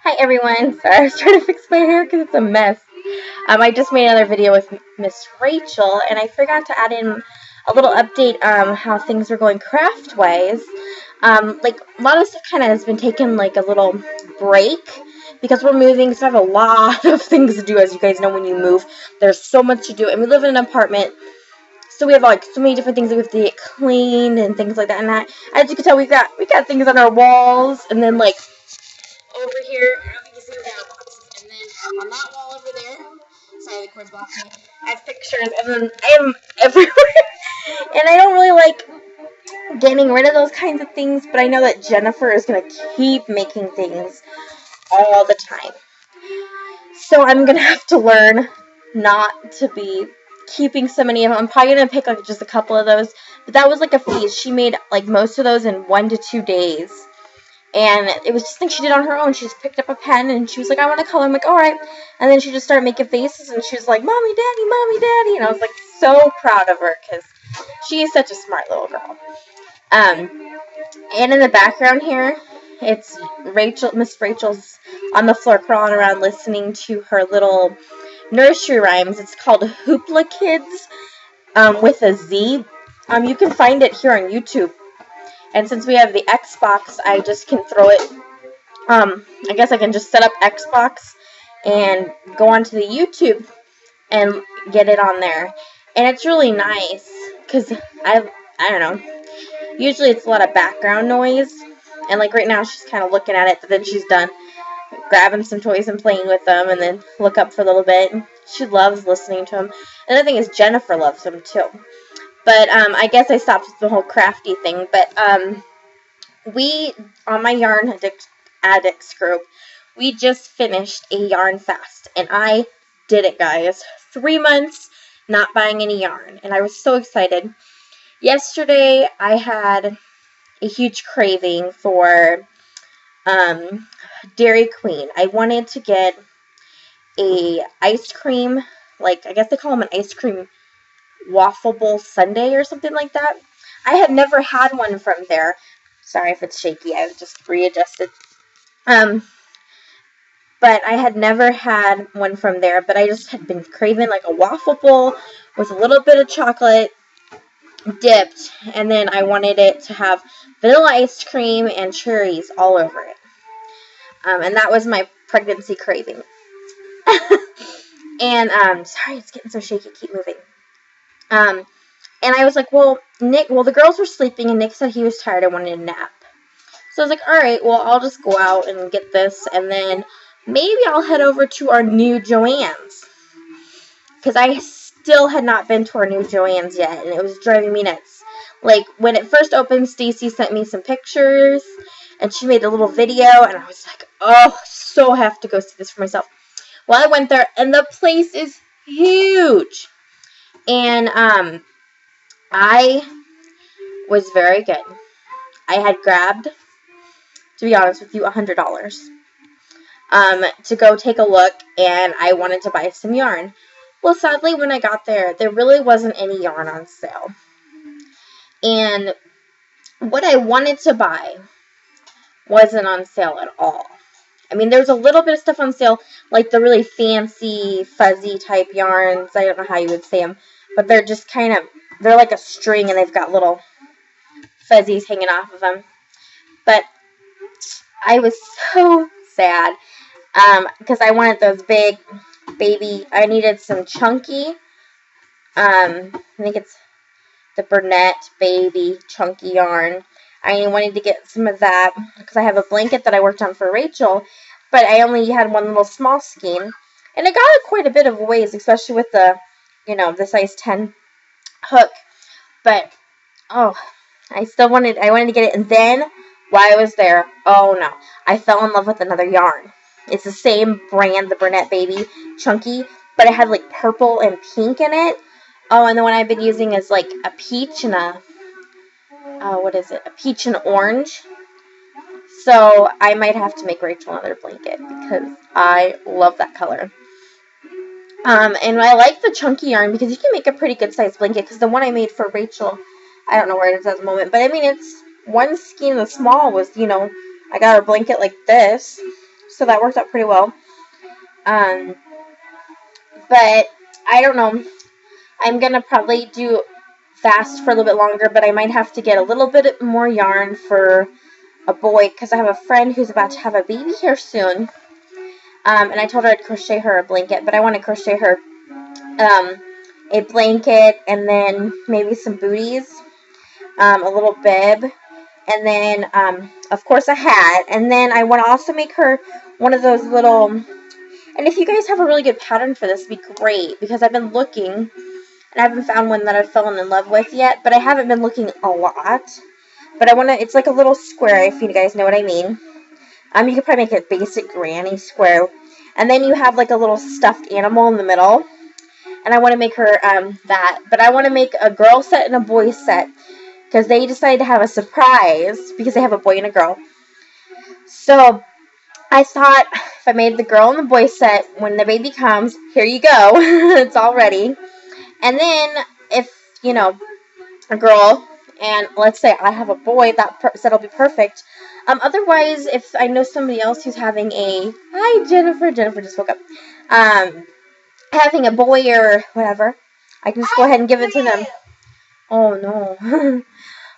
Hi everyone. Sorry, I was trying to fix my hair because it's a mess. I just made another video with Miss Rachel, and I forgot to add in a little update how things are going craft-wise. Like a lot of stuff kind of has been taking like a little break because we're moving. So I have a lot of things to do, as you guys know. When you move, there's so much to do, and we live in an apartment. So we have like so many different things that we have to get cleaned and things like that. And as you can tell, we got things on our walls, and then like over here, I don't think you see the mailbox. And then on that wall over there, sorry, the cord blocking me. I have pictures, and then I am everywhere. And I don't really like getting rid of those kinds of things, but I know that Jennifer is going to keep making things all the time. So I'm going to have to learn not to be keeping so many of them. I'm probably going to pick like just a couple of those. But that was like a feast. She made like most of those in 1 to 2 days. And it was just things she did on her own. She just picked up a pen and she was like, I want to color. I'm like, all right. And then she just started making faces and she was like, Mommy, Daddy, Mommy, Daddy. And I was like so proud of her because she is such a smart little girl. And in the background here, it's Miss Rachel's on the floor crawling around listening to her little nursery rhymes. It's called Hoopla Kids with a Z. You can find it here on YouTube. And since we have the Xbox, I just can throw it, I guess I can just set up Xbox and go onto the YouTube and get it on there. And it's really nice, because I don't know, usually it's a lot of background noise, and like right now she's kind of looking at it, but then she's done grabbing some toys and playing with them, and then look up for a little bit. She loves listening to them. Another thing is Jennifer loves them too. But I guess I stopped with the whole crafty thing. But we, on my Yarn Addicts group, we just finished a yarn fast. And I did it, guys. 3 months not buying any yarn. And I was so excited. Yesterday, I had a huge craving for Dairy Queen. I wanted to get a ice cream, like I guess they call them an ice cream waffle bowl sundae or something like that. I had never had one from there. Sorry if it's shaky. I just readjusted. But I had never had one from there. But I just had been craving like a waffle bowl with a little bit of chocolate dipped, and then I wanted it to have vanilla ice cream and cherries all over it. And that was my pregnancy craving. And sorry, it's getting so shaky. Keep moving. And I was like, well, the girls were sleeping, and Nick said he was tired and wanted a nap. So I was like, all right, well, I'll just go out and get this, and then maybe I'll head over to our new Joann's. Because I still had not been to our new Joann's yet, and it was driving me nuts. Like, when it first opened, Stacy sent me some pictures, and she made a little video, and I was like, oh, so have to go see this for myself. Well, I went there, and the place is huge. And I was very good. I had grabbed, to be honest with you, $100 to go take a look, and I wanted to buy some yarn. Well, sadly, when I got there, there really wasn't any yarn on sale. And what I wanted to buy wasn't on sale at all. I mean, there's a little bit of stuff on sale, like the really fancy, fuzzy type yarns. I don't know how you would say them, but they're just kind of, they're like a string, and they've got little fuzzies hanging off of them. But I was so sad, because I wanted those big baby, I needed some chunky, I think it's the Burnett baby chunky yarn. I wanted to get some of that because I have a blanket that I worked on for Rachel, but I only had one little small skein, and it got it quite a bit of ways, especially with the, the size 10 hook. But I wanted to get it, and then while I was there, oh no, I fell in love with another yarn. It's the same brand, the Burnett Baby Chunky, but it had like purple and pink in it. Oh, and the one I've been using is like a peach and a peach and orange. So I might have to make Rachel another blanket because I love that color. And I like the chunky yarn because you can make a pretty good sized blanket, because the one I made for Rachel, I don't know where it is at the moment, but I mean, it's one skein of the small was, I I got her blanket like this, so that worked out pretty well. But I don't know. I'm gonna probably do fast for a little bit longer, but I might have to get a little bit more yarn for a boy because I have a friend who's about to have a baby here soon. And I told her I'd crochet her a blanket, but I want to crochet her a blanket and then maybe some booties, a little bib, and then of course a hat. And then I want to also make her one of those little. And if you guys have a really good pattern for this, it'd be great because I've been looking and I haven't found one that I've fallen in love with yet. But I haven't been looking a lot. But I want to. It's like a little square, if you guys know what I mean. You could probably make a basic granny square. And then you have like a little stuffed animal in the middle. And I want to make her that. But I want to make a girl set and a boy set. Because they decided to have a surprise. Because they have a boy and a girl. So I thought if I made the girl and the boy set, when the baby comes, here you go. It's all ready. And then if, you know, a girl, and let's say I have a boy, that'll be perfect. Otherwise, if I know somebody else who's having a, hi Jennifer just woke up, having a boy or whatever, I can just go ahead and give it to them. Oh no.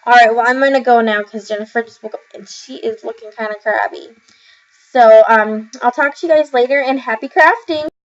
Alright, well I'm gonna go now because Jennifer just woke up and she is looking kind of crabby. So, I'll talk to you guys later and happy crafting!